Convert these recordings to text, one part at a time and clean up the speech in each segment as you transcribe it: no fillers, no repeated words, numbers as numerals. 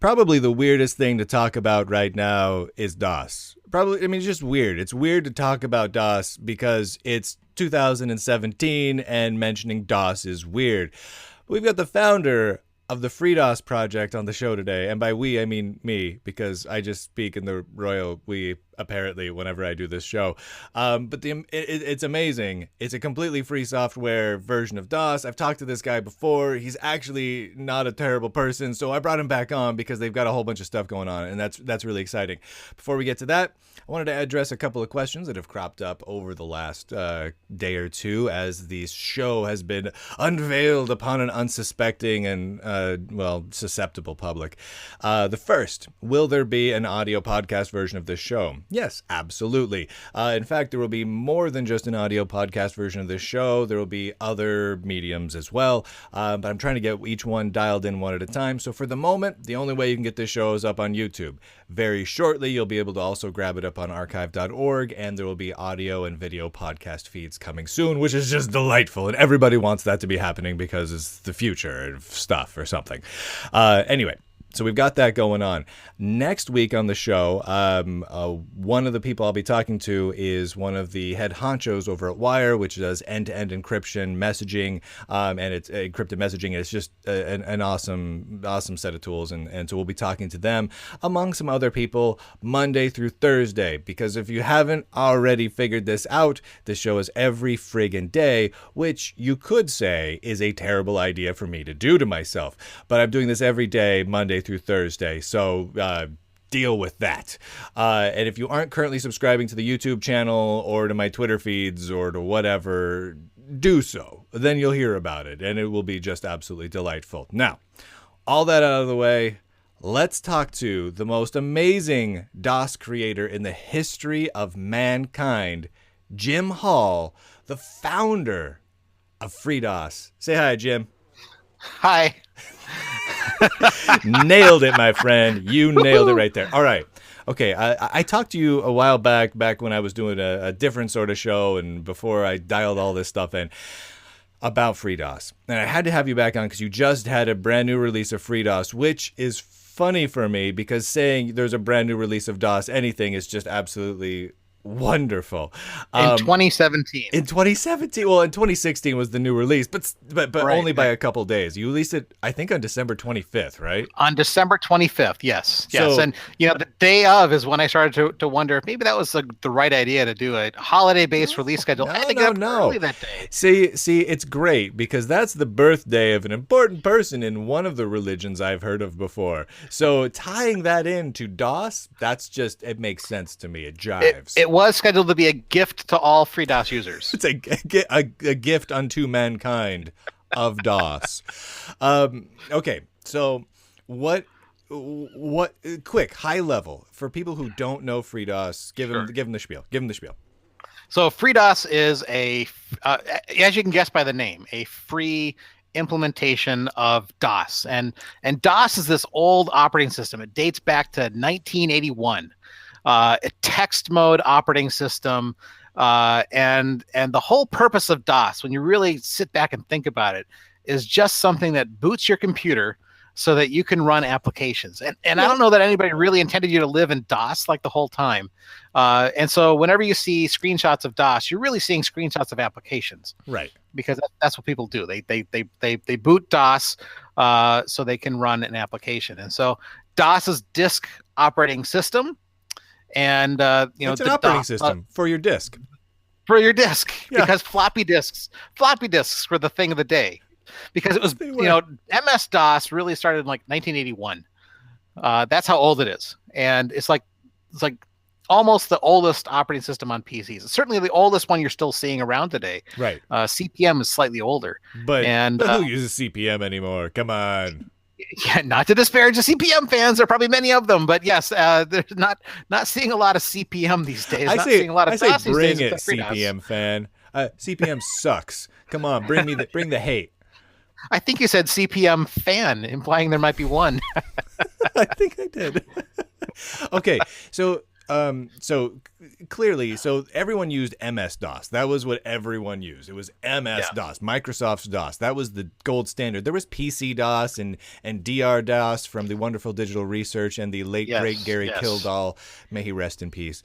Probably the weirdest thing to talk about right now is DOS. Probably, I mean, it's just weird. It's weird to talk about DOS because it's 2017 and mentioning DOS is weird. We've got the founder of the FreeDOS project on the show today. And by we, I mean me, because I just speak in the royal we, apparently, whenever I do this show. But it's amazing. It's a completely free software version of DOS. I've talked to this guy before. He's actually not a terrible person, so I brought him back on because they've got a whole bunch of stuff going on, and that's really exciting. Before we get to that, I wanted to address a couple of questions that have cropped up over the last day or two as the show has been unveiled upon an unsuspecting and, susceptible public. The first, will there be an audio podcast version of this show? Yes, absolutely. In fact, there will be more than just an audio podcast version of this show. There will be other mediums as well, but I'm trying to get each one dialed in one at a time. So for the moment, the only way you can get this show is up on YouTube. Very shortly, you'll be able to also grab it up on archive.org, and there will be audio and video podcast feeds coming soon, which is just delightful, and everybody wants that to be happening because it's the future of stuff or something. Anyway. So we've got that going on. Next week on the show, one of the people I'll be talking to is one of the head honchos over at Wire, which does end-to-end encryption messaging, and it's encrypted messaging. And it's just an awesome set of tools, and so we'll be talking to them among some other people Monday through Thursday. Because if you haven't already figured this out, the show is every friggin' day, which you could say is a terrible idea for me to do to myself. But I'm doing this every day, Monday through Thursday, so deal with that. And if you aren't currently subscribing to the YouTube channel or to my Twitter feeds or to whatever, do so. Then you'll hear about it, and it will be just absolutely delightful. Now, all that out of the way, let's talk to the most amazing DOS creator in the history of mankind, Jim Hall, the founder of FreeDOS. Say hi, Jim. Hi. Nailed it, my friend. You nailed it right there. All right. Okay, I talked to you a while back when I was doing a different sort of show and before I dialed all this stuff in about FreeDOS. And I had to have you back on because you just had a brand new release of FreeDOS, which is funny for me because saying there's a brand new release of DOS anything is just absolutely wonderful. In 2017. In 2017. Well, in 2016 was the new release, but right, only by a couple days. You released it, I think, on December 25th, right? On December 25th, yes. Yes. And, the day of is when I started to wonder if maybe that was the right idea to do a holiday-based release schedule. I think early that day. See, it's great because that's the birthday of an important person in one of the religions I've heard of before. So tying that into DOS, it makes sense to me. It jives. It was scheduled to be a gift to all FreeDOS users. It's a gift unto mankind of DOS. Okay, so what quick high level for people who don't know FreeDOS, give them the spiel. Give them the spiel. So FreeDOS is as you can guess by the name, a free implementation of DOS, and DOS is this old operating system. It dates back to 1981. A text mode operating system, and the whole purpose of DOS, when you really sit back and think about it, is just something that boots your computer so that you can run applications. And I don't know that anybody really intended you to live in DOS like the whole time. And so whenever you see screenshots of DOS, you're really seeing screenshots of applications, right? Because that's what people do. They boot DOS so they can run an application. And so DOS is disk operating system. And it's an operating system for your disk. For your disk, because floppy disks were the thing of the day. Because it was, MS DOS really started in like 1981. That's how old it is, and it's like almost the oldest operating system on PCs. It's certainly the oldest one you're still seeing around today. Right. CP/M is slightly older, but who uses CP/M anymore? Come on. Yeah, not to disparage the CP/M fans. There are probably many of them, but yes, there's not seeing a lot of CP/M these days. Seeing a lot of DOS bring these it, days CP/M fan. CP/M sucks. Come on, bring the hate. I think you said CP/M fan, implying there might be one. I think I did. Okay, so So clearly, so everyone used MS-DOS. That was what everyone used. It was MS-DOS, Microsoft's DOS. That was the gold standard. There was PC-DOS and DR-DOS from the wonderful Digital Research and the late, great Gary Kildall. May he rest in peace.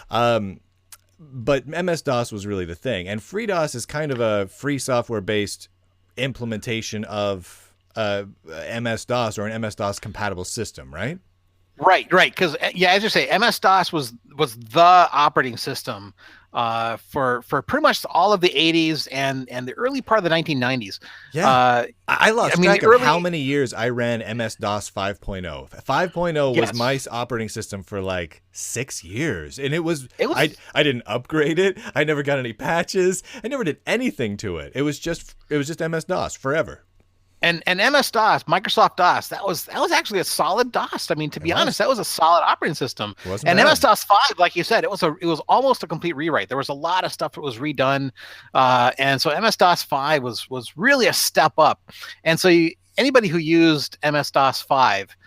But MS-DOS was really the thing. And FreeDOS is kind of a free software-based implementation of MS-DOS or an MS-DOS compatible system, right? Right. Because as you say, MS-DOS was the operating system for pretty much all of the 80s and the early part of the 1990s. Yeah, I lost track of how many years I ran MS-DOS 5.0. 5.0 was my operating system for like 6 years, and it was I didn't upgrade it. I never got any patches. I never did anything to it. It was just MS-DOS forever. And MS-DOS, Microsoft DOS, that was actually a solid DOS. I mean, to be honest, that was a solid operating system. And MS-DOS 5, like you said, it was almost a complete rewrite. There was a lot of stuff that was redone, and so MS-DOS 5 was really a step up. And so anybody who used MS-DOS 5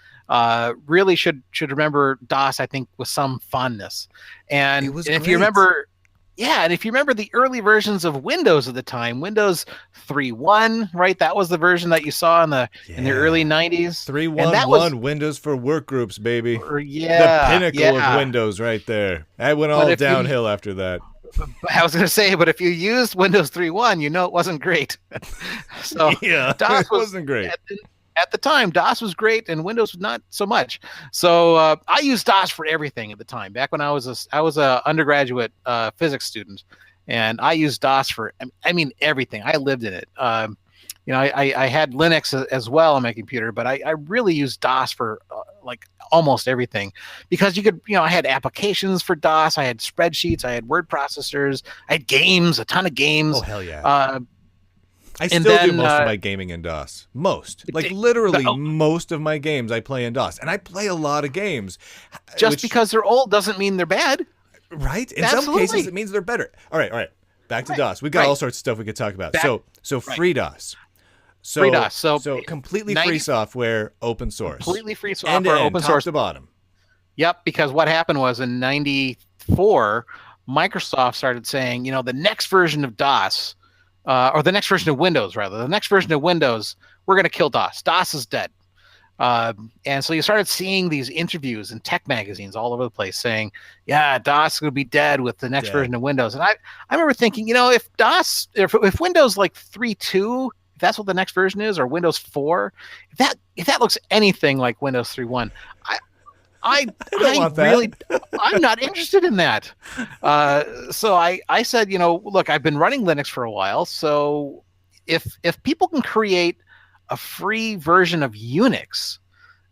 really should remember DOS, I think, with some fondness. And if you remember. Yeah, and if you remember the early versions of Windows at the time, Windows 3.1, right? That was the version that you saw in the early 90s. 3.1.1, Windows for workgroups, baby. Yeah. The pinnacle of Windows right there. That went all downhill after that. I was going to say, but if you used Windows 3.1, you know it wasn't great. So DOS wasn't great. At the time, DOS was great and Windows was not so much. So I used DOS for everything at the time. Back when I was a undergraduate physics student, and I used DOS for everything. I lived in it. I had Linux as well on my computer, but I really used DOS for like almost everything, because you could, I had applications for DOS. I had spreadsheets. I had word processors. I had games, a ton of games. Oh hell yeah! I still do most of my gaming in DOS. Most of my games I play in DOS, and I play a lot of games. Just because they're old doesn't mean they're bad, right? In some cases, it means they're better. All right. Back to DOS. We got all sorts of stuff we could talk about. So FreeDOS. So completely free software, open source. Completely free software, open source, top to bottom. Yep. Because what happened was in '94, Microsoft started saying, the next version of DOS. Or the next version of Windows, rather. The next version of Windows, we're going to kill DOS. DOS is dead. And so you started seeing these interviews in tech magazines all over the place saying, DOS is going to be dead with the next version of Windows. And I remember thinking, if Windows like 3.2, if that's what the next version is, or Windows 4, if that looks anything like Windows 3.1, I'm not interested in that. So I said, look, I've been running Linux for a while. So if people can create a free version of Unix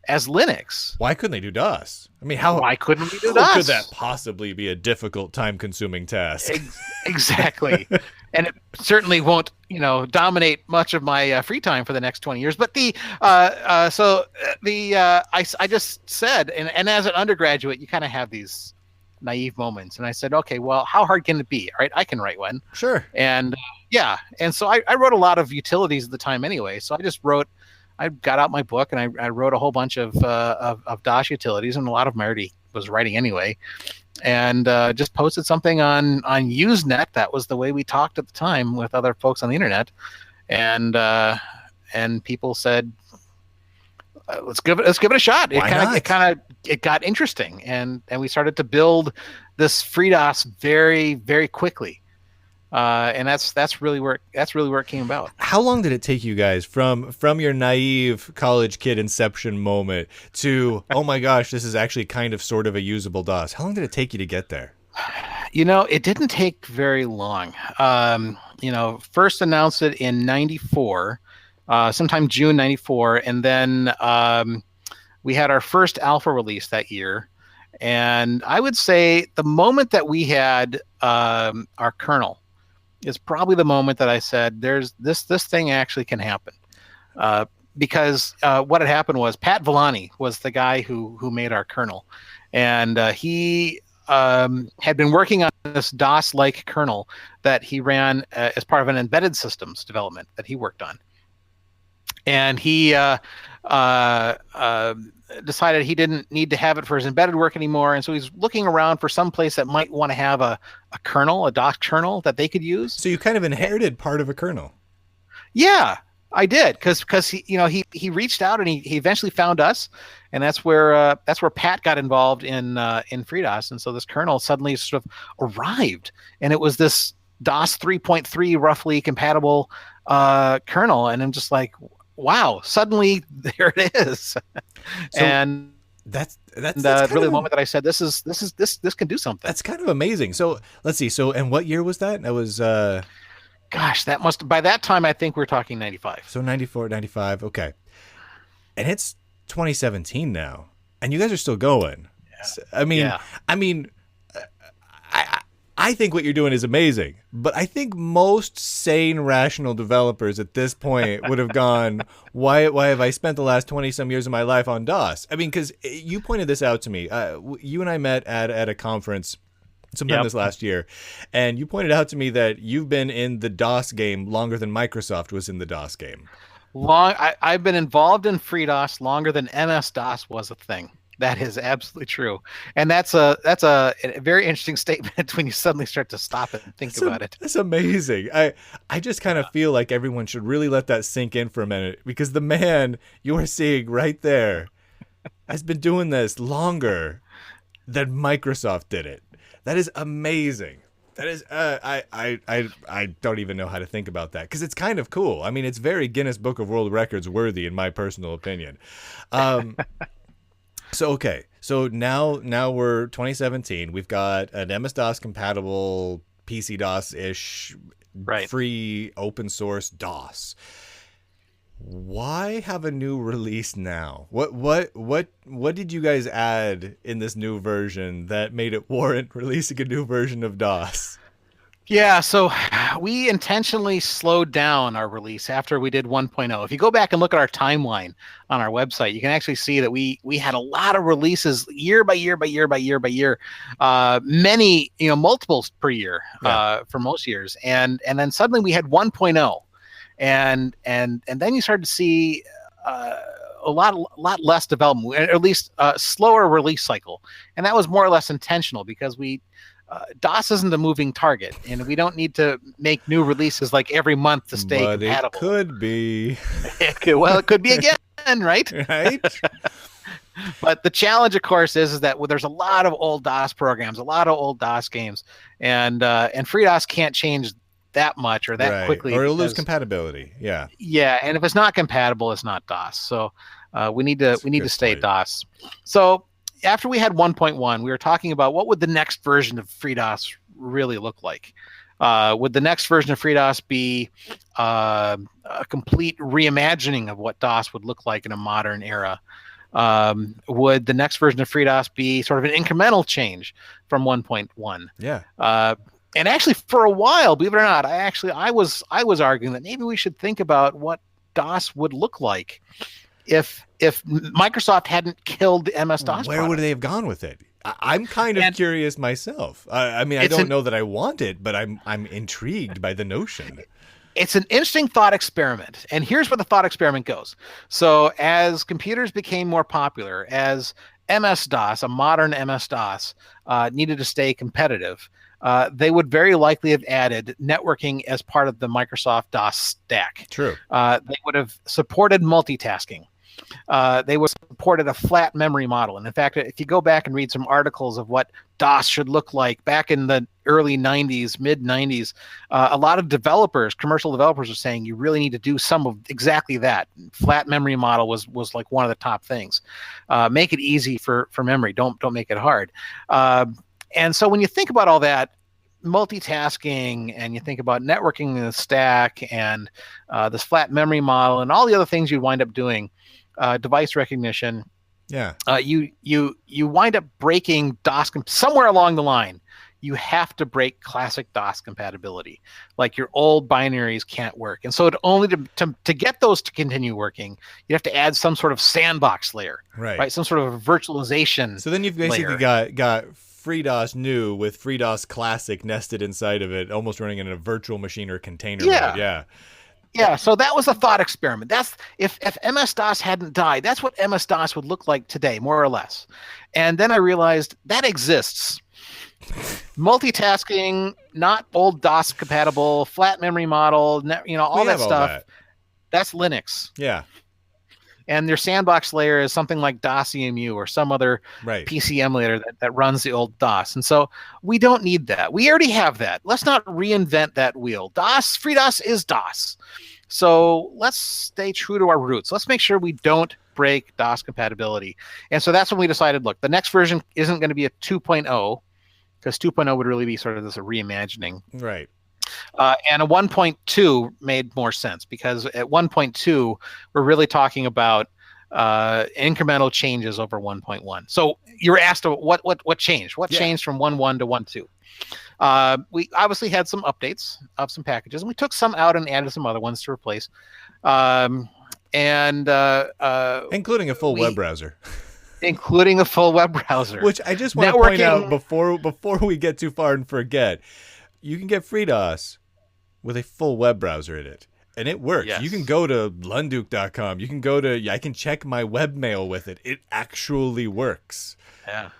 as Linux, why couldn't they do DOS? I mean, why couldn't we do DOS? How could that possibly be a difficult, time-consuming task? Exactly. And it certainly won't, dominate much of my free time for the next 20 years. But I just said, and as an undergraduate, you kind of have these naive moments. And I said, okay, well, how hard can it be? All right, I can write one. Sure. And and so I wrote a lot of utilities at the time anyway. So I got out my book and I wrote a whole bunch of DOS utilities, and a lot of them I already was writing anyway. And just posted something on Usenet. That was the way we talked at the time with other folks on the internet, and people said, "Let's give it a shot." It got interesting, and we started to build this FreeDOS very, very quickly. And that's really where it came about. How long did it take you guys from your naive college kid inception moment to, oh my gosh, this is actually kind of sort of a usable DOS? How long did it take you to get there? It didn't take very long. First announced it in '94, sometime June '94, and then we had our first alpha release that year. And I would say the moment that we had our kernel is probably the moment that I said, "There's this thing actually can happen," because what had happened was Pat Villani was the guy who made our kernel, and he had been working on this DOS-like kernel that he ran as part of an embedded systems development that he worked on, and he decided he didn't need to have it for his embedded work anymore, and so he's looking around for some place that might want to have a kernel, a DOS kernel that they could use. So you kind of inherited part of a kernel. Yeah, I did, because he reached out and he eventually found us, and that's where Pat got involved in FreeDOS, and so this kernel suddenly sort of arrived, and it was this DOS 3.3 roughly compatible kernel, and I'm just like, wow, suddenly there it is. So and that's really the moment that I said this can do something. That's kind of amazing. So let's see. So, and what year was that? That was gosh, that must, by that time I think we're talking 95. So 94, 95. Okay. And it's 2017 now, and you guys are still going. Yeah. I mean, I think what you're doing is amazing, but I think most sane, rational developers at this point would have gone, why have I spent the last 20 some years of my life on DOS? I mean, because you pointed this out to me. You and I met at a conference sometime this last year, and you pointed out to me that you've been in the DOS game longer than Microsoft was in the DOS game. I've been involved in FreeDOS longer than MS-DOS was a thing. That is absolutely true, and that's a very interesting statement when you suddenly start to stop it and think about it. That's amazing. I just kind of feel like everyone should really let that sink in for a minute, because the man you are seeing right there has been doing this longer than Microsoft did it. That is amazing. That is I don't even know how to think about that, because it's kind of cool. I mean, it's very Guinness Book of World Records worthy, in my personal opinion. So now we're 2017. We've got an MS-DOS compatible PC DOS-ish, free open source DOS. Why have a new release now? What did you guys add in this new version that made it warrant releasing a new version of DOS? Yeah, so we intentionally slowed down our release after we did 1.0. If you go back and look at our timeline on our website, you can actually see that we had a lot of releases year by year, many, multiples per year for most years, and then suddenly we had 1.0, and then you started to see a lot less development, or at least a slower release cycle, and that was more or less intentional, because DOS isn't a moving target, and we don't need to make new releases like every month to stay compatible. It could be. It could be again, right? Right. But the challenge, of course, is that there's a lot of old DOS programs, a lot of old DOS games, and FreeDOS can't change that much or that quickly, or it'll lose compatibility. Yeah. Yeah, and if it's not compatible, it's not DOS. So we need to stay DOS. So after we had 1.1, we were talking about what would the next version of FreeDOS really look like. Would the next version of FreeDOS be a complete reimagining of what DOS would look like in a modern era? Would the next version of FreeDOS be sort of an incremental change from 1.1? Yeah. And actually, for a while, believe it or not, I was arguing that maybe we should think about what DOS would look like if Microsoft hadn't killed the MS-DOS. Where would they have gone with it? I'm kind of curious myself. I mean, I don't know that I want it, but I'm intrigued by the notion. It's an interesting thought experiment, and here's where the thought experiment goes. So as computers became more popular, as MS-DOS, a modern MS-DOS, needed to stay competitive, they would very likely have added networking as part of the Microsoft DOS stack. True. They would have supported multitasking. They would have supported a flat memory model. And in fact, if you go back and read some articles of what DOS should look like back in the early 90s, mid 90s, a lot of developers, commercial developers, are saying you really need to do some of exactly that. Flat memory model was like one of the top things. Make it easy for memory. Don't make it hard. And so when you think about all that, multitasking, and you think about networking in the stack, and this flat memory model, and all the other things you'd wind up doing, device recognition. Yeah. You wind up breaking DOS somewhere along the line. You have to break classic DOS compatibility. Like your old binaries can't work, and so to get those to continue working, you have to add some sort of sandbox layer, right? Some sort of virtualization. So then you've basically got FreeDOS new with FreeDOS classic nested inside of it, almost running in a virtual machine or container mode. Yeah. Yeah, so that was a thought experiment. That's if MS-DOS hadn't died, that's what MS-DOS would look like today, more or less. And then I realized that exists. Multitasking, not old DOS compatible, flat memory model, all We that have all stuff. that. That's Linux. Yeah. And their sandbox layer is something like DOS EMU or some other Right. PC emulator that runs the old DOS. And so we don't need that. We already have that. Let's not reinvent that wheel. FreeDOS is DOS. So let's stay true to our roots. Let's make sure we don't break DOS compatibility. And so that's when we decided, look, the next version isn't going to be a 2.0, because 2.0 would really be sort of this reimagining. Right. And a 1.2 made more sense, because at 1.2, we're really talking about incremental changes over 1.1. So you were asked what changed? What changed from 1.1 to 1.2? We obviously had some updates of some packages, and we took some out and added some other ones to replace. Including a full web browser. Including a full web browser. Which I just want to point out before we get too far and forget, you can get FreeDOS with a full web browser in it. And it works. Yes. You can go to Lunduke.com. You can go to, I can check my webmail with it. It actually works. Yeah.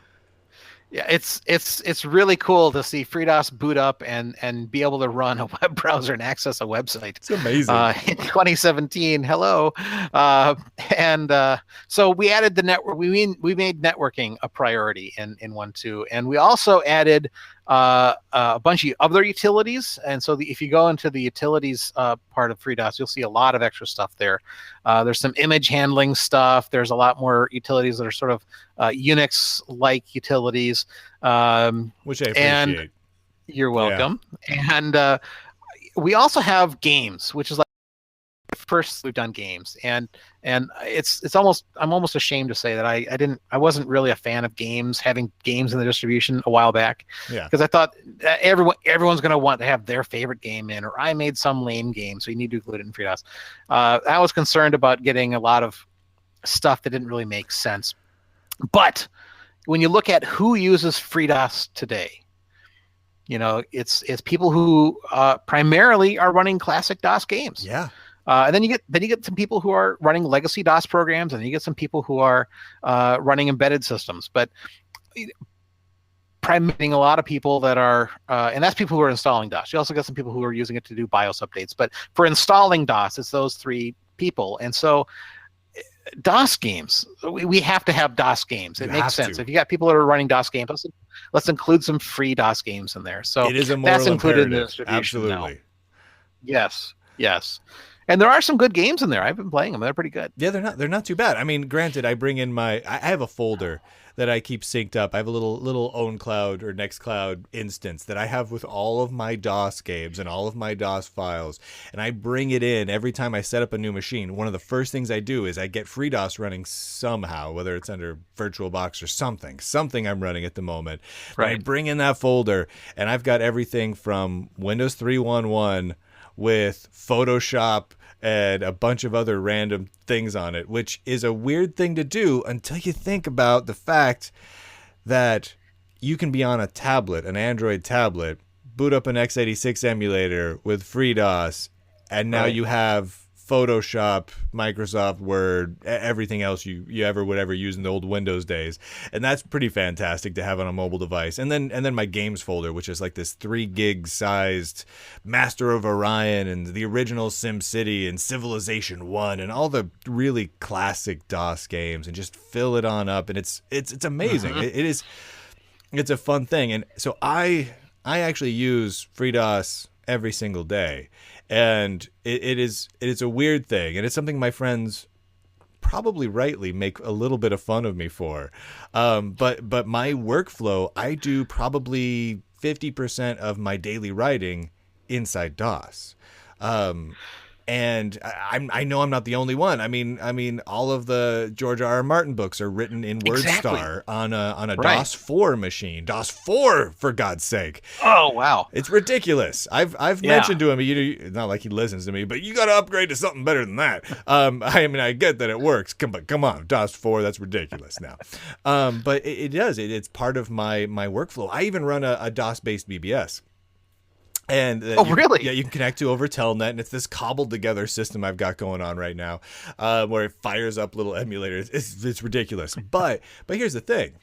Yeah, it's really cool to see FreeDOS boot up and be able to run a web browser and access a website. It's amazing. In 2017, hello, so we added the network. We made networking a priority in 1.2, and we also added a bunch of other utilities. And so if you go into the utilities part of FreeDOS, you'll see a lot of extra stuff there. There's some image handling stuff. There's a lot more utilities that are sort of Unix-like utilities. Which I appreciate. And you're welcome. Yeah. And we also have games, which is like first we've done games, and it's almost, I'm almost ashamed to say that I wasn't really a fan of having games in the distribution a while back. Yeah. Because I thought everyone's going to want to have their favorite game in, or I made some lame game, so you need to include it in FreeDOS. I was concerned about getting a lot of stuff that didn't really make sense. But when you look at who uses FreeDOS today, it's people who primarily are running classic DOS games. Yeah. And then you get some people who are running legacy DOS programs, and then you get some people who are running embedded systems. But primarily a lot of people that are, and that's people who are installing DOS. You also get some people who are using it to do BIOS updates. But for installing DOS, it's those three people. And so DOS games, we have to have DOS games. It makes sense. If you got people that are running DOS games, let's include some free DOS games in there. So it is a moral that's included imperative. In the distribution. Absolutely. Now. Yes. And there are some good games in there. I've been playing them. They're pretty good. Yeah, they're not too bad. I mean, granted, I bring in I have a folder that I keep synced up. I have a little OwnCloud or NextCloud instance that I have with all of my DOS games and all of my DOS files, and I bring it in every time I set up a new machine. One of the first things I do is I get FreeDOS running somehow, whether it's under VirtualBox or something I'm running at the moment. Right. And I bring in that folder, and I've got everything from Windows 3.1.1 with Photoshop and a bunch of other random things on it, which is a weird thing to do until you think about the fact that you can be on a tablet, an Android tablet, boot up an x86 emulator with FreeDOS, and now you have Photoshop, Microsoft Word, everything else you ever would ever use in the old Windows days. And that's pretty fantastic to have on a mobile device. And then my games folder, which is like this 3 gig sized Master of Orion and the original SimCity and Civilization 1 and all the really classic DOS games, and just fill it on up. And it's amazing. It's a fun thing. And so I actually use FreeDOS every single day. And it is a weird thing, and it's something my friends probably rightly make a little bit of fun of me for. But my workflow, I do probably 50% of my daily writing inside DOS. And I know I'm not the only one. I mean, all of the George R.R. Martin books are written in WordStar on a DOS 4 machine. DOS 4, for God's sake! Oh wow, it's ridiculous. I've mentioned to him, not like he listens to me, but you got to upgrade to something better than that. I get that it works, but come on, DOS 4, that's ridiculous now. But it does. It's part of my workflow. I even run a DOS based BBS. And Oh, really? yeah, you can connect to over Telnet, and it's this cobbled together system I've got going on right now, where it fires up little emulators. It's ridiculous. But here's the thing: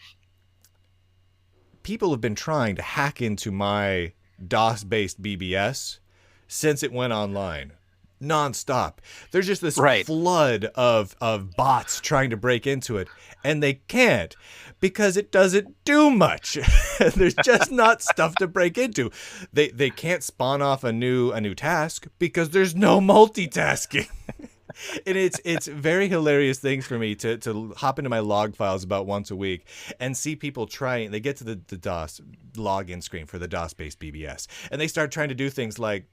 people have been trying to hack into my DOS-based BBS since it went online. Nonstop. There's just this Right. flood of bots trying to break into it, and they can't because it doesn't do much. There's just not stuff to break into. They can't spawn off a new task because there's no multitasking. And it's very hilarious things for me to hop into my log files about once a week and see people trying. They get to the DOS login screen for the DOS-based BBS, and they start trying to do things like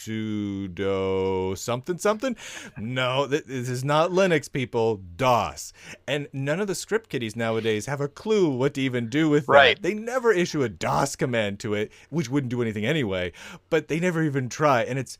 sudo something. No, this is not Linux, people. DOS. And none of the script kiddies nowadays have a clue what to even do with Right. that. They never issue a DOS command to it, which wouldn't do anything anyway, but they never even try. And it's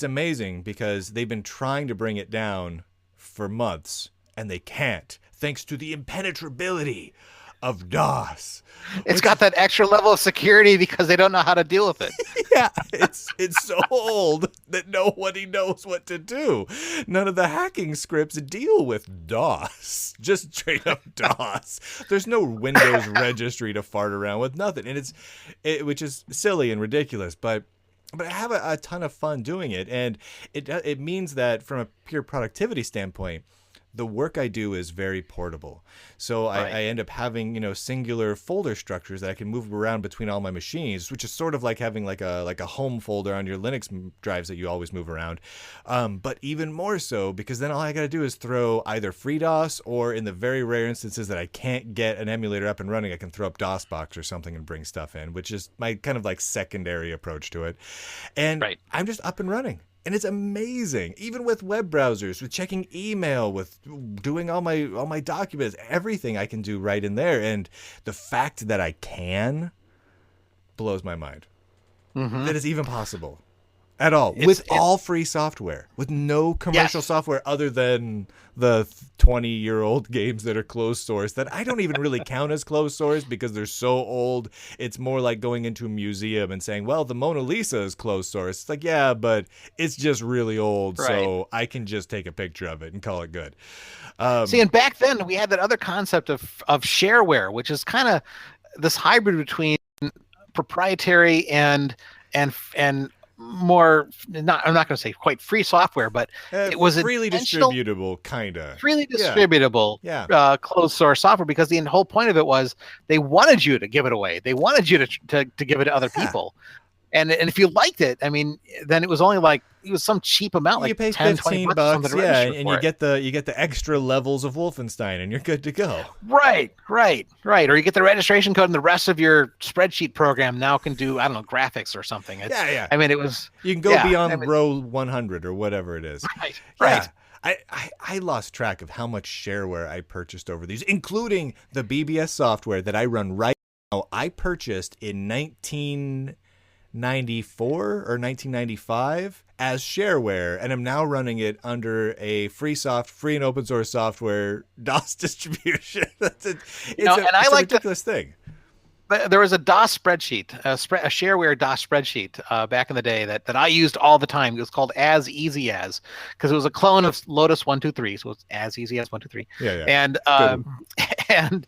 amazing because they've been trying to bring it down for months, and they can't, thanks to the impenetrability of DOS. It's got that extra level of security because they don't know how to deal with it. Yeah, it's so old that nobody knows what to do. None of the hacking scripts deal with DOS. Just straight up DOS. There's no Windows registry to fart around with, nothing. And which is silly and ridiculous, but I have a ton of fun doing it, and it means that from a pure productivity standpoint, the work I do is very portable. So Right. I end up having, singular folder structures that I can move around between all my machines, which is sort of like having like a home folder on your Linux drives that you always move around. But even more so, because then all I got to do is throw either FreeDOS, or in the very rare instances that I can't get an emulator up and running, I can throw up DOSBox or something and bring stuff in, which is my kind of like secondary approach to it. And Right. I'm just up and running. And it's amazing, even with web browsers, with checking email, with doing all my documents, everything I can do right in there. And the fact that I can blows my mind. Mm-hmm. That is even possible at all, with all free software, with no commercial software other than the 20-year-old games that are closed source that I don't even really count as closed source because they're so old. It's more like going into a museum and saying, well, the Mona Lisa is closed source. It's like, yeah, but it's just really old, so I can just take a picture of it and call it good. See, and back then we had that other concept of shareware, which is kind of this hybrid between proprietary and more, I'm not going to say quite free software, but it was freely distributable, kind of. Freely distributable, Yeah. Closed source software, because the whole point of it was they wanted you to give it away. They wanted you to give it to other people. And if you liked it, I mean, then it was some cheap amount, like you pay 10, $15, and you get the extra levels of Wolfenstein, and you're good to go. Right. Or you get the registration code, and the rest of your spreadsheet program now can do, I don't know, graphics or something. Yeah. I mean, it was. You can go beyond row 100 or whatever it is. Right. I lost track of how much shareware I purchased over these, including the BBS software that I run right now. I purchased in 1994 or 1995 as shareware, and I'm now running it under a free and open source software DOS distribution. It's a ridiculous thing. There was a DOS spreadsheet, a shareware DOS spreadsheet back in the day that I used all the time. It was called As Easy As, because it was a clone of Lotus 123, so it's As Easy As 123. Yeah. And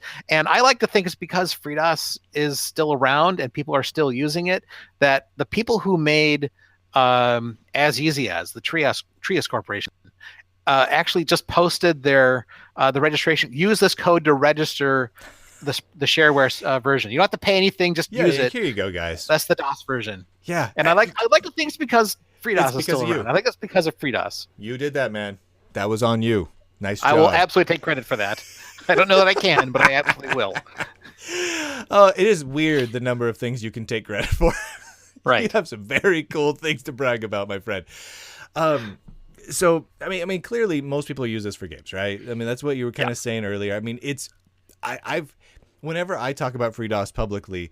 I like to think it's because FreeDOS is still around and people are still using it, that the people who made As Easy As, the Trias Corporation, actually just posted their the registration. Use this code to register the shareware version. You don't have to pay anything, just use it. Here you go, guys. That's the DOS version. Yeah. And I like to think it's because FreeDOS is still around. I think it's because of FreeDOS. You did that, man. That was on you. Nice job. I will absolutely take credit for that. I don't know that I can, but I absolutely will. Oh, it is weird the number of things you can take credit for. Right. You have some very cool things to brag about, my friend. So I mean, clearly most people use this for games, right? I mean, that's what you were kind of saying earlier. I mean, I've whenever I talk about FreeDOS publicly,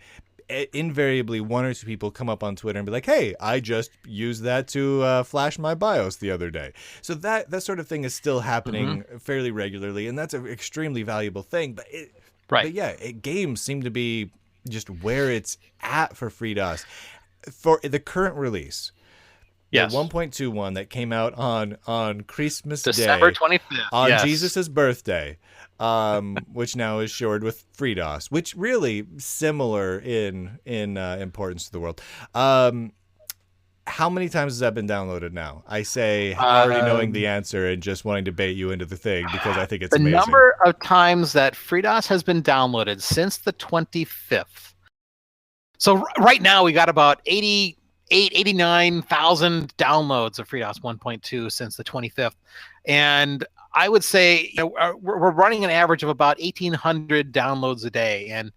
invariably one or two people come up on Twitter and be like, hey, I just used that to flash my BIOS the other day. So that sort of thing is still happening fairly regularly, and that's an extremely valuable thing. But games seem to be just where it's at for FreeDOS. for the current release, the Yes. 1.21 that came out on Christmas December Day, 25th. on Yes. Jesus's birthday, which now is shored with FreeDOS, which really similar in importance to the world. How many times has that been downloaded now? I say already knowing the answer and just wanting to bait you into the thing because I think it's the amazing. number of times that FreeDOS has been downloaded since the 25th. So right now we got about 89,000 downloads of FreeDOS 1.2 since the 25th. And I would say we're running an average of about 1,800 downloads a day. And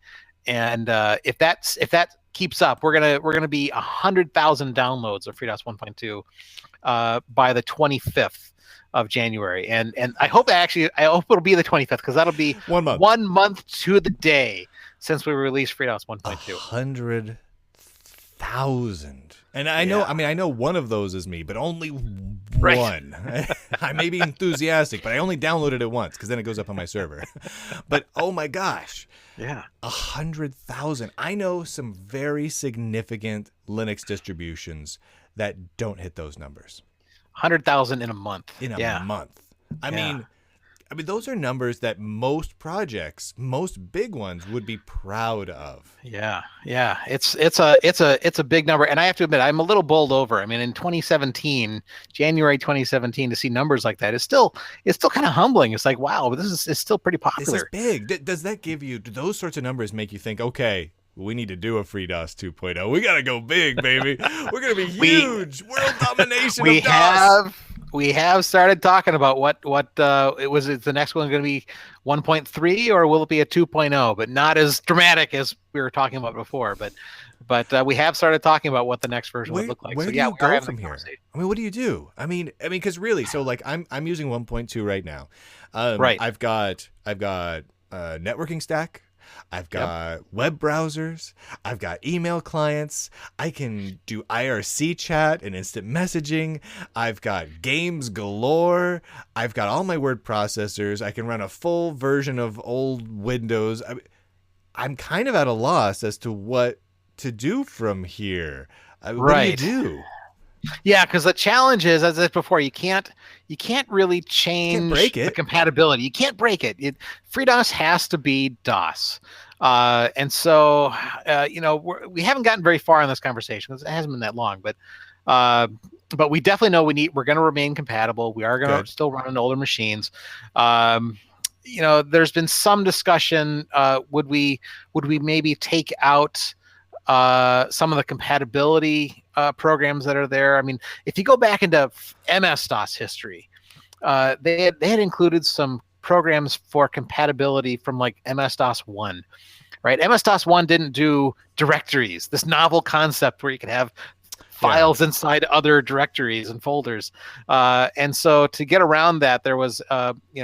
if that keeps up, we're gonna be 100,000 downloads of FreeDOS 1.2 by the 25th of January. And I hope it'll be the 25th because that'll be 1 month. 1 month to the day since we released FreeDOS 1.2. 100,000. And I know, I know one of those is me, but only Right. one. I may be enthusiastic, but I only downloaded it once because then it goes up on my server. But oh my gosh. Yeah. 100,000. I know some very significant Linux distributions that don't hit those numbers. 100,000 in a month. In a month. I mean, those are numbers that most projects, most big ones, would be proud of. Yeah. It's a big number, and I have to admit I'm a little bowled over. I mean, in 2017, January 2017, to see numbers like that is still kind of humbling. It's like, wow, this is still pretty popular. This is big. Does that give you? Do those sorts of numbers make you think, okay, we need to do a FreeDOS 2.0? We gotta go big, baby. We're gonna be huge. World domination of DOS. We have started talking about what is the next one going to be 1.3 or will it be a 2.0, but not as dramatic as we were talking about before. But we have started talking about what the next version would look like. Where do you go from here? I mean, what do you do? I mean, because really, so like I'm using 1.2 right now. Right. I've got networking stack. I've got web browsers. I've got email clients. I can do IRC chat and instant messaging. I've got games galore. I've got all my word processors. I can run a full version of old Windows. I'm kind of at a loss as to what to do from here. What do you do? Yeah, because the challenge is, as I said before, you can't really change the compatibility. You can't break it. FreeDOS has to be DOS, and so we haven't gotten very far in this conversation because it hasn't been that long. But we definitely know we're going to remain compatible. We are going to still run on older machines. There's been some discussion. Would we maybe take out some of the compatibility programs that are there? I mean, if you go back into MS-DOS history, they had included some programs for compatibility from like MS-DOS 1, right? MS-DOS 1 didn't do directories, this novel concept where you could have files inside other directories and folders. And so to get around that, there was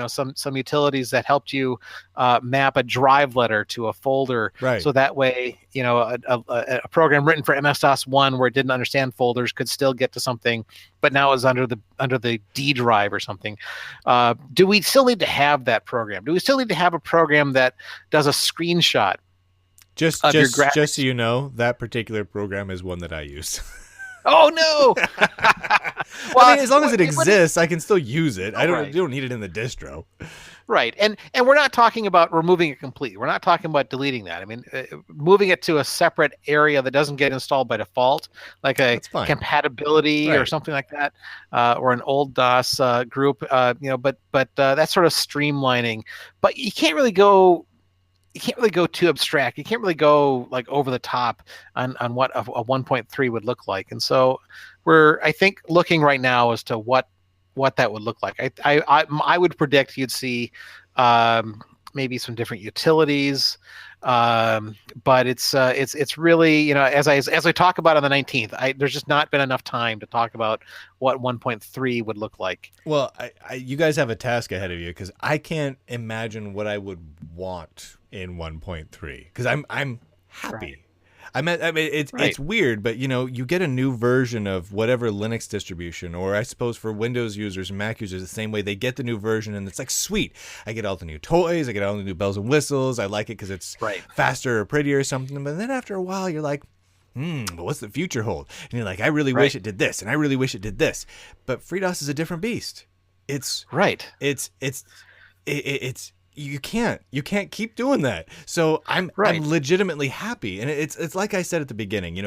some utilities that helped you map a drive letter to a folder. Right. So that way, a program written for MS-DOS 1 where it didn't understand folders could still get to something, but now is under the D drive or something. Do we still need to have that program? Do we still need to have a program that does a screenshot? Just so you know, that particular program is one that I use. Oh no! Well, I mean, as long as it exists, I can still use it. You don't need it in the distro. Right, and we're not talking about removing it completely. We're not talking about deleting that. I mean, moving it to a separate area that doesn't get installed by default, like a compatibility or something like that, or an old DOS group. But that's sort of streamlining. But you can't really go too abstract. You can't really go like over the top on what a 1.3 would look like. And so we're, I think, looking right now as to what that would look like. I would predict you'd see maybe some different utilities, but it's really, as I talk about on the 19th, there's just not been enough time to talk about what 1.3 would look like. Well, you guys have a task ahead of you because I can't imagine what I would want in 1.3 because I'm happy. Right. It's weird, but you get a new version of whatever Linux distribution, or I suppose for Windows users and Mac users the same way, they get the new version and it's like, sweet, I get all the new toys, I get all the new bells and whistles, I like it because it's faster or prettier or something. But then after a while you're like, But what's the future hold? And you're like, I really Right. wish it did this, and I really wish it did this. But FreeDOS is a different beast. It's Right. it's you can't keep doing that. So I'm Right. legitimately happy, and it's like I said at the beginning.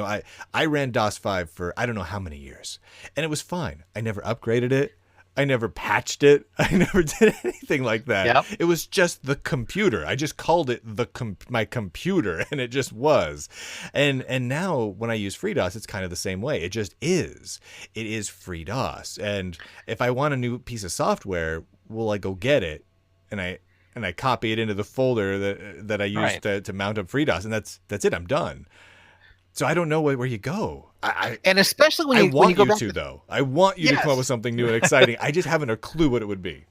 I ran DOS 5 for I don't know how many years, and it was fine. I never upgraded it. I never patched it. I never did anything like that. Yep. It was just the computer. I just called it my computer, and it just was. And now when I use FreeDOS, it's kind of the same way. It just is. It is FreeDOS. And if I want a new piece of software, will I go get it? And I copy it into the folder that I use Right. to mount up FreeDOS, and that's it. I'm done. So I don't know where you go. And especially when I you want go you back to, though. I want you to come up yes, with something new and exciting. I just haven't a clue what it would be.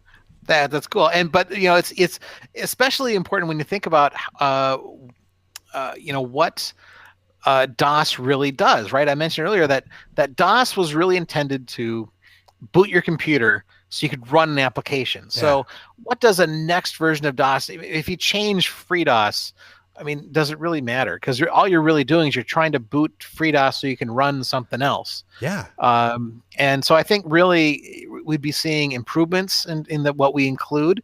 that's cool. But it's especially important when you think about what DOS really does, right? I mentioned earlier that DOS was really intended to boot your computer so you could run an application. So what does a next version of DOS, if you change FreeDOS, I mean, does it really matter? Because all you're really doing is you're trying to boot FreeDOS so you can run something else. Yeah. And so I think really we'd be seeing improvements in what we include.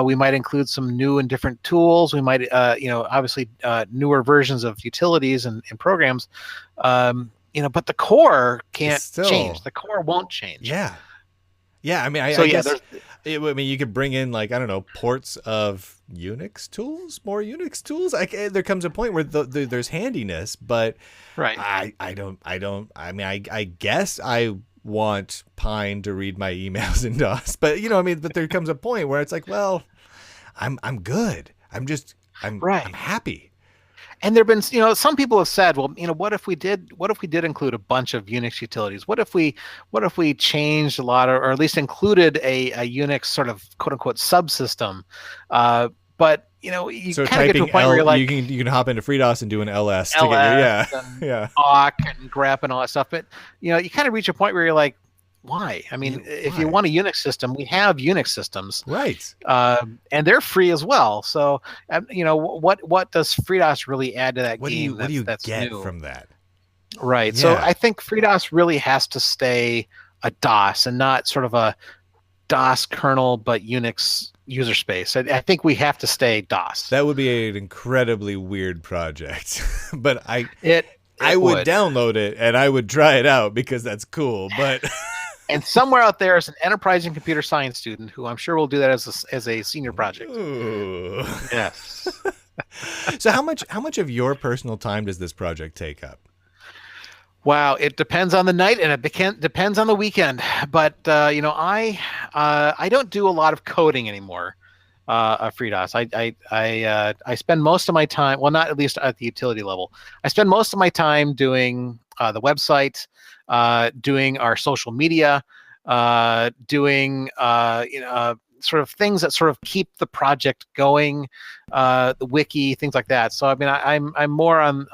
We might include some new and different tools. We might, obviously newer versions of utilities and programs. But the core can't change. The core won't change. Yeah. Yeah. I mean, I guess you could bring in, like, I don't know, ports of Unix tools, more Unix tools. There comes a point where there's handiness, but right. I guess I want Pine to read my emails in DOS, but but there comes a point where it's like, well, I'm good. I'm happy. And there've been, some people have said, well, what if we did include a bunch of Unix utilities? What if we changed a lot, or at least included a Unix sort of quote unquote subsystem? But you kind of get to a point where you're like, you can hop into FreeDOS and do an LS to LS get your awk and grep and all that stuff. But you kind of reach a point where you're like, why? I mean, if you want a Unix system, we have Unix systems, right? And they're free as well. So, what does FreeDOS really add to that game? What do you that's get new? from that? Right. Yeah. So I think FreeDOS really has to stay a DOS and not sort of a DOS kernel, but Unix user space. I think we have to stay DOS. That would be an incredibly weird project, but I would download it and I would try it out because that's cool. But and somewhere out there is an enterprising computer science student who I'm sure will do that as a senior project. Ooh. Yes. So how much of your personal time does this project take up? Wow, it depends on the night and it depends on the weekend. But I don't do a lot of coding anymore. FreeDOS. I spend most of my time, well, not at least at the utility level. I spend most of my time doing the website, doing our social media, doing sort of things that sort of keep the project going, the wiki, things like that. So I mean, I'm more on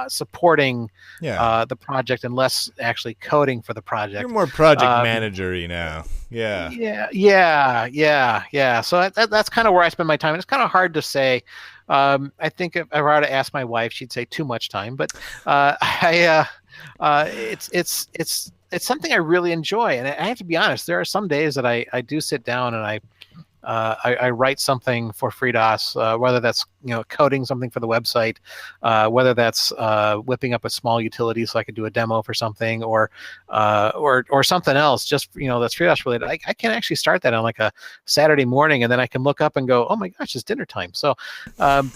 supporting the project and less actually coding for the project. You're more project manager-y now. Yeah. Yeah. So that's kind of where I spend my time. And it's kind of hard to say. I think if I were to ask my wife, she'd say too much time. But it's something I really enjoy, and I have to be honest. There are some days that I do sit down and I write something for FreeDOS, whether that's coding something for the website, whether that's whipping up a small utility so I could do a demo for something, or something else. Just that's FreeDOS related. I can actually start that on like a Saturday morning, and then I can look up and go, oh my gosh, it's dinner time. So the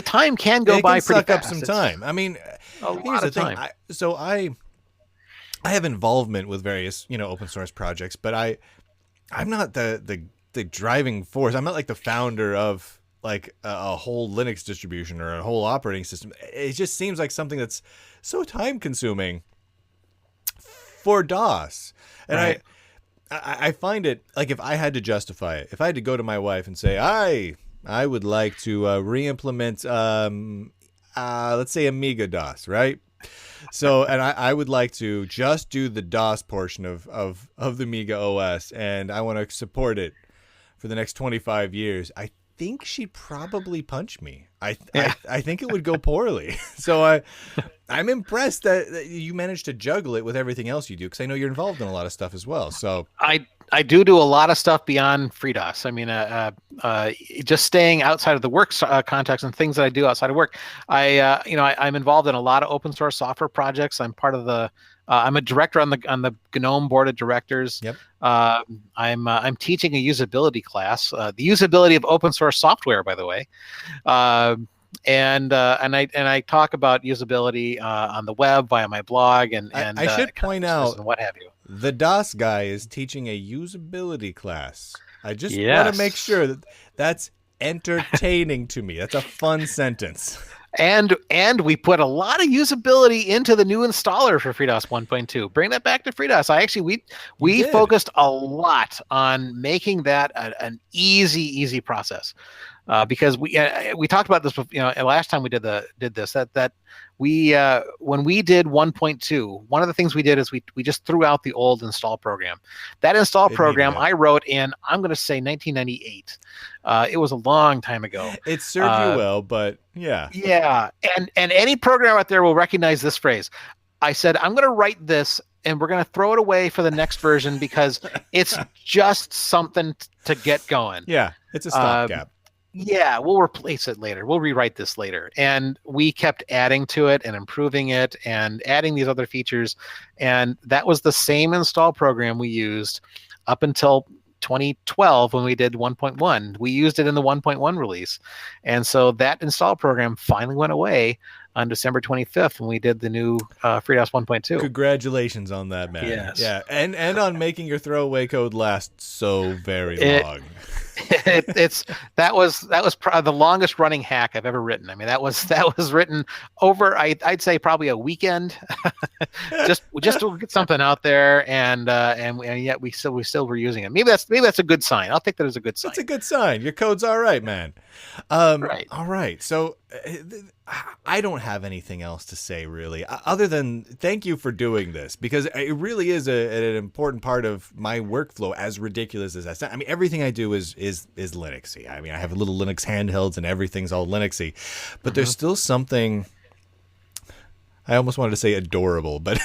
time can go by pretty fast. Suck up some time. I mean, here's the thing. I have involvement with various open source projects, but I'm not the driving force. I'm not like the founder of like a whole Linux distribution or a whole operating system. It just seems like something that's so time consuming for DOS. And right. I find it like, if I had to justify it, if I had to go to my wife and say, I would like to re-implement, let's say Amiga DOS, right? So, and I would like to just do the DOS portion of the Amiga OS, and I want to support it for the next 25 years. I think she'd probably punch me. I Yeah. I think it would go poorly. So I'm impressed that you managed to juggle it with everything else you do, because I know you're involved in a lot of stuff as well. So I do a lot of stuff beyond FreeDOS. I mean, just staying outside of the work context and things that I do outside of work. I'm involved in a lot of open source software projects. I'm part of the I'm a director on the GNOME board of directors. Yep. I'm teaching a usability class, the usability of open source software, by the way. And I talk about usability on the web via my blog and I should point out and what have you. the DOS guy is teaching a usability class. I just want Yes. to make sure that that's entertaining to me. That's a fun sentence. And we put a lot of usability into the new installer for FreeDOS 1.2. Bring that back to FreeDOS. We did. focused a lot on making that an easy process. Because we talked about this, last time we did this, that we when we did 1.2, one of the things we did is we just threw out the old install program. That install program I wrote in, I'm going to say 1998. It was a long time ago. It served you well, but yeah. Yeah, and any program out there will recognize this phrase. I said, I'm going to write this and we're going to throw it away for the next version because it's just something to get going. Yeah, it's a stopgap. Yeah, we'll replace it later. We'll rewrite this later. And we kept adding to it and improving it and adding these other features. And that was the same install program we used up until 2012 when we did 1.1. We used it in the 1.1 release. And so that install program finally went away on December 25th when we did the new FreeDOS 1.2. Congratulations on that, man. Yes. Yeah, and on making your throwaway code last so very long. That was the longest running hack I've ever written. I mean, that was written over I'd say probably a weekend, just to get something out there, and yet we still were using it. Maybe that's a good sign. I'll take that as a good sign. That's a good sign. Your code's all right, man. Right. All right. So I don't have anything else to say really, other than thank you for doing this, because it really is an important part of my workflow. As ridiculous as that sounds, I mean, everything I do is Linuxy. I mean, I have little Linux handhelds and everything's all Linuxy, but there's still something. I almost wanted to say adorable, but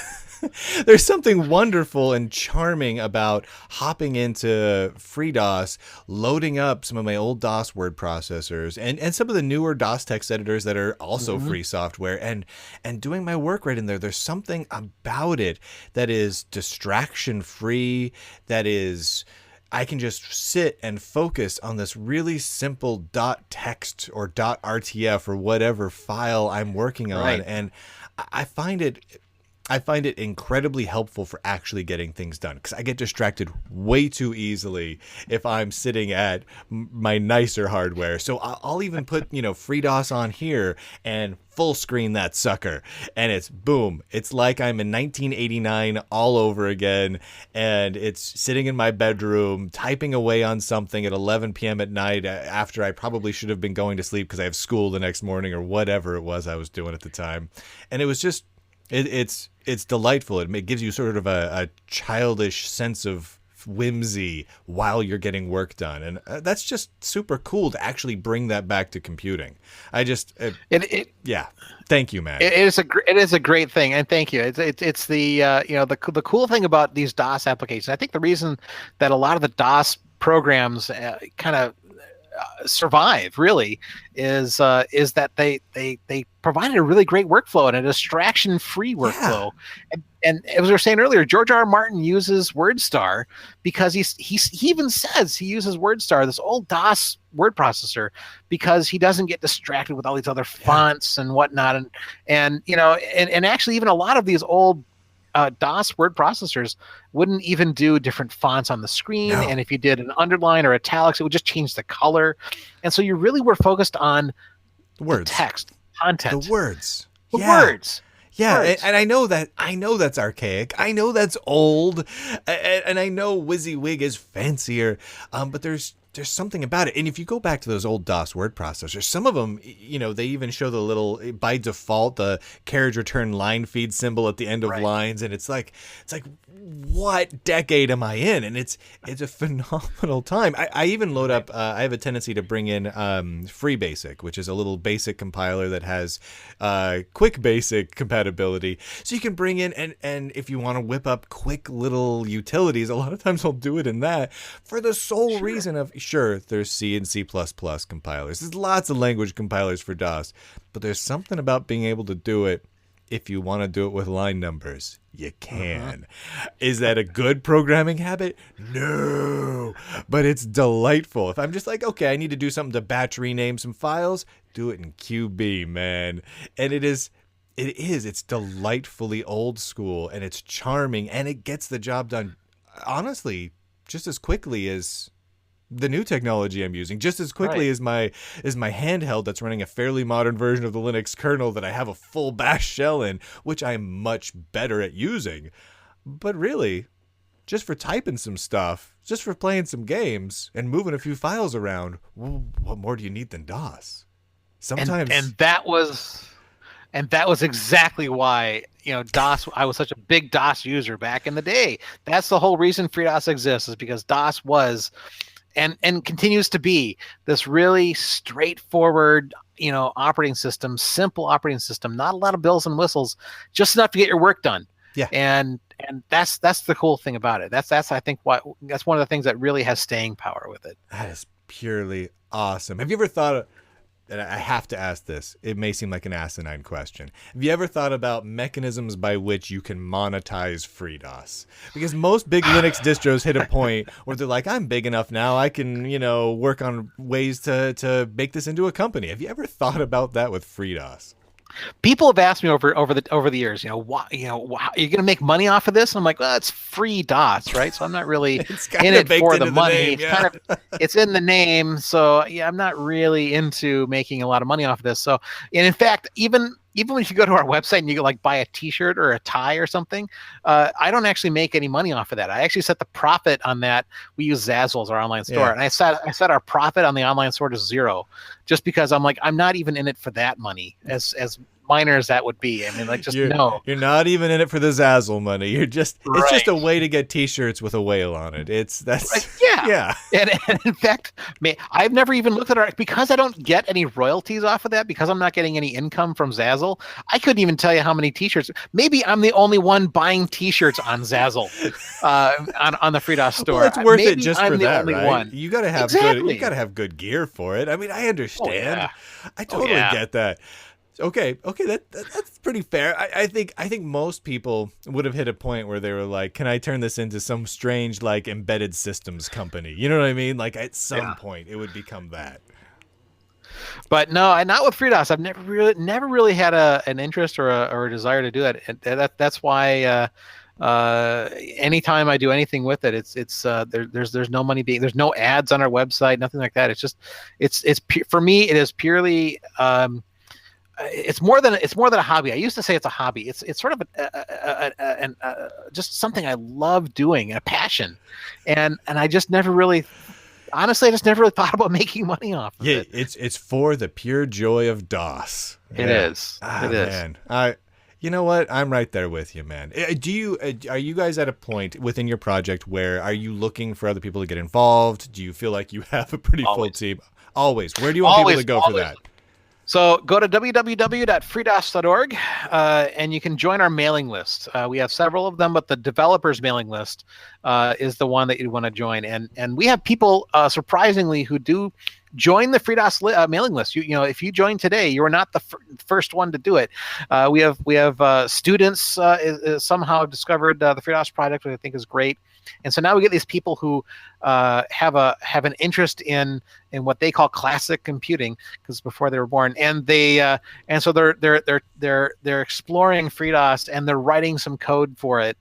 there's something wonderful and charming about hopping into FreeDOS, loading up some of my old DOS word processors and some of the newer DOS text editors that are also free software, and doing my work right in there. There's something about it that is distraction free, that is, I can just sit and focus on this really simple .text or .rtf or whatever file I'm working on. Right. And I find it incredibly helpful for actually getting things done, because I get distracted way too easily if I'm sitting at my nicer hardware. So I'll even put, FreeDOS on here and full screen that sucker, and it's boom. It's like I'm in 1989 all over again, and it's sitting in my bedroom typing away on something at 11 p.m. at night after I probably should have been going to sleep because I have school the next morning or whatever it was I was doing at the time. And it was just it's delightful. It gives you sort of a childish sense of whimsy while you're getting work done, and that's just super cool to actually bring that back to computing. Yeah, thank you, man. It is a great thing, and thank you. It's the the cool thing about these DOS applications. I think the reason that a lot of the DOS programs kind of survive really is that they provided a really great worksflow and a distraction-free workflow. Yeah. And as we were saying earlier, George R. R. Martin uses WordStar because he even says he uses WordStar, this old DOS word processor, because he doesn't get distracted with all these other fonts and whatnot. And actually even a lot of these old DOS word processors wouldn't even do different fonts on the screen. No. And if you did an underline or italics, it would just change the color. And so you really were focused on words, the text, content, the words, words. Yeah, and I know that's archaic. I know that's old, and I know WYSIWYG is fancier. But there's there's something about it. And if you go back to those old DOS word processors, some of them, they even show the little, by default, the carriage return line feed symbol at the end of lines. And it's like, what decade am I in? And it's a phenomenal time. I even load up, I have a tendency to bring in FreeBasic, which is a little basic compiler that has quick basic compatibility. So you can bring in, and if you want to whip up quick little utilities, a lot of times I'll do it in that for the sole reason of, sure, there's C and C++ compilers. There's lots of language compilers for DOS, but there's something about being able to do it if you want to do it with line numbers. You can. Is that a good programming habit? No, but it's delightful. If I'm just like, okay, I need to do something to batch rename some files, do it in QB, man. And it's delightfully old school, and it's charming, and it gets the job done, honestly, just as quickly as the new technology I'm using, just as quickly as my handheld that's running a fairly modern version of the Linux kernel that I have a full bash shell in, which I'm much better at using. But really, just for typing some stuff, just for playing some games and moving a few files around, what more do you need than DOS? Sometimes, and that was exactly why, DOS, I was such a big DOS user back in the day. That's the whole reason FreeDOS exists, is because DOS was and continues to be this really straightforward, operating system, simple operating system, not a lot of bells and whistles, just enough to get your work done. Yeah. And that's the cool thing about it. That's I think that's one of the things that really has staying power with it. That is purely awesome. Have you ever thought and I have to ask this, it may seem like an asinine question. Have you ever thought about mechanisms by which you can monetize FreeDOS? Because most big Linux distros hit a point where they're like, I'm big enough now, I can, work on ways to make this into a company. Have you ever thought about that with FreeDOS? People have asked me over the years, why, are you going to make money off of this? And I'm like, well, it's FreeDOS, right? So I'm not really in it for the money. It's in the name. So yeah, I'm not really into making a lot of money off of this. So, and in fact, even if you go to our website and you buy a T-shirt or a tie or something, I don't actually make any money off of that. I actually set the profit on that. We use Zazzle as our online store, and I set our profit on the online store to 0, just because I'm like, I'm not even in it for that money, as minor as that would be. I mean, no. You're not even in it for the Zazzle money. You're just it's just a way to get T-shirts with a whale on it. Yeah. And in fact, I've never even looked at because I don't get any royalties off of that, because I'm not getting any income from Zazzle. I couldn't even tell you how many T-shirts. Maybe I'm the only one buying T-shirts on Zazzle, on the FreeDOS store. Well, it's worth it just I'm for the that, only right? one. You got to have good. You got to have good gear for it. I mean, I understand. Oh, yeah. I totally get that. Okay, that's pretty fair. I think most people would have hit a point where they were like, "Can I turn this into some strange embedded systems company?" You know what I mean? Like at some point, it would become that. But no, not with FreeDOS. I've never really had an interest or a desire to do that. That's why anytime I do anything with it, there's no money there's no ads on our website, nothing like that. It's just for me, it is purely. It's more than a hobby. I used to say it's a hobby. It's sort of just something I love doing, a passion, and I just never really, honestly, thought about making money off of it. It's for the pure joy of DOS. It is. It is. Man. You know what? I'm right there with you, man. Are you guys at a point within your project where are you looking for other people to get involved? Do you feel like you have a pretty full team? Always. Where do you want people to go for that? So go to www.freedos.org, and you can join our mailing list. We have several of them, but the developers mailing list is the one that you want to join. And we have people, surprisingly, who do join the FreeDOS mailing list. If you join today, you are not the first one to do it. We have students somehow discovered the FreeDOS project, which I think is great. And so now we get these people who have an interest in what they call classic computing, because before they were born, and they're exploring FreeDOS, and they're writing some code for it.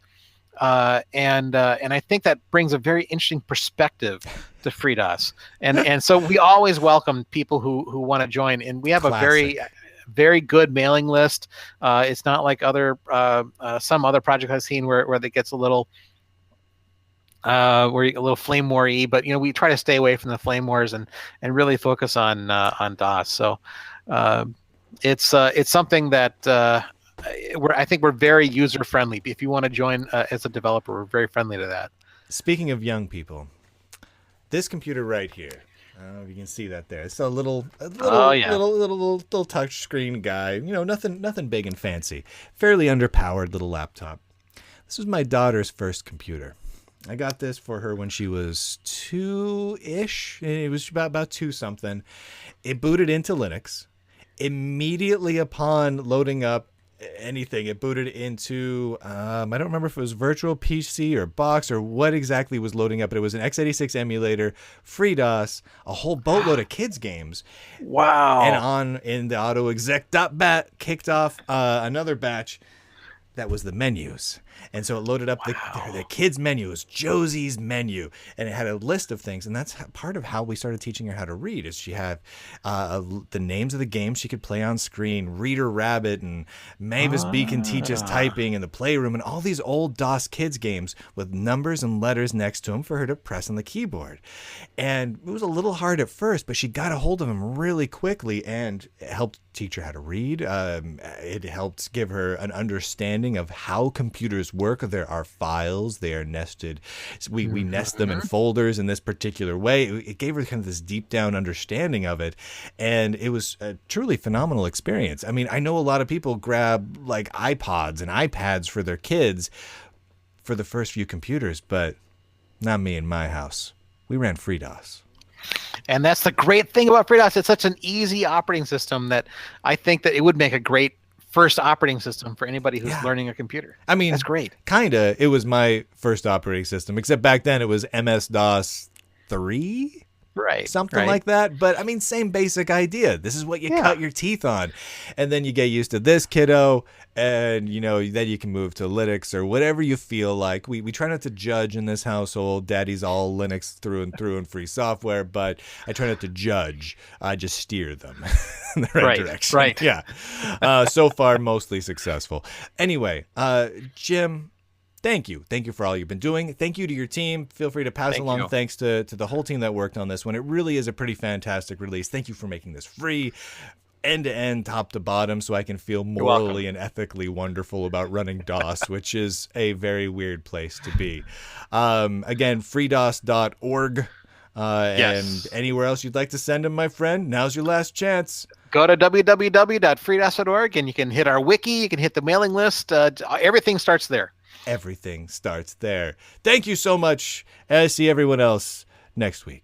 And I think that brings a very interesting perspective to FreeDOS, and so we always welcome people who want to join, and we have a very good mailing list. It's not like some other projects I've seen where it gets a little We're a little flame war-y, but we try to stay away from the flame wars and really focus on DOS. So it's something that I think we're very user friendly. If you want to join as a developer, we're very friendly to that. Speaking of young people, this computer right here. I don't know if you can see that there. It's a little touch screen guy. Nothing big and fancy. Fairly underpowered little laptop. This was my daughter's first computer. I got this for her when she was 2-ish. It was about 2 something. It booted into Linux. Immediately upon loading up anything, it booted into, I don't remember if it was virtual PC or box or what exactly was loading up, but it was an x86 emulator, FreeDOS, a whole boatload of kids games. Wow. And in the autoexec.bat kicked off another batch that was the menus. And so it loaded up the kids' menu. It was Josie's menu. And it had a list of things. And that's part of how we started teaching her how to read, is she had the names of the games she could play on screen. Reader Rabbit and Mavis B can teach us typing, and the Playroom, and all these old DOS kids games with numbers and letters next to them for her to press on the keyboard. And it was a little hard at first, but she got a hold of them really quickly, and it helped teach her how to read. It helped give her an understanding of how computers work. There are files, they are nested. So we nest them in folders in this particular way. It gave her kind of this deep down understanding of it, and it was a truly phenomenal experience. I mean, I know a lot of people grab like iPods and iPads for their kids for the first few computers, but not me in my house. We ran FreeDOS. And that's the great thing about FreeDOS. It's such an easy operating system that I think that it would make a great first operating system for anybody who's learning a computer. I mean, that's great. Kinda. It was my first operating system, except back then it was MS-DOS 3? Right. Something like that. But I mean, same basic idea. This is what you cut your teeth on. And then you get used to this, kiddo. And, then you can move to Linux or whatever you feel like. We try not to judge in this household. Daddy's all Linux through and free software. But I try not to judge. I just steer them in the right direction. Right. Yeah. So far, mostly successful. Anyway, Jim, thank you. Thank you for all you've been doing. Thank you to your team. Feel free to pass along thanks to the whole team that worked on this one. It really is a pretty fantastic release. Thank you for making this free, end-to-end, top to bottom, so I can feel morally and ethically wonderful about running DOS, which is a very weird place to be. Again, freedos.org. And anywhere else you'd like to send them, my friend, now's your last chance. Go to www.freedos.org, and you can hit our wiki, you can hit the mailing list. Everything starts there. Everything starts there. Thank you so much. And I see everyone else next week.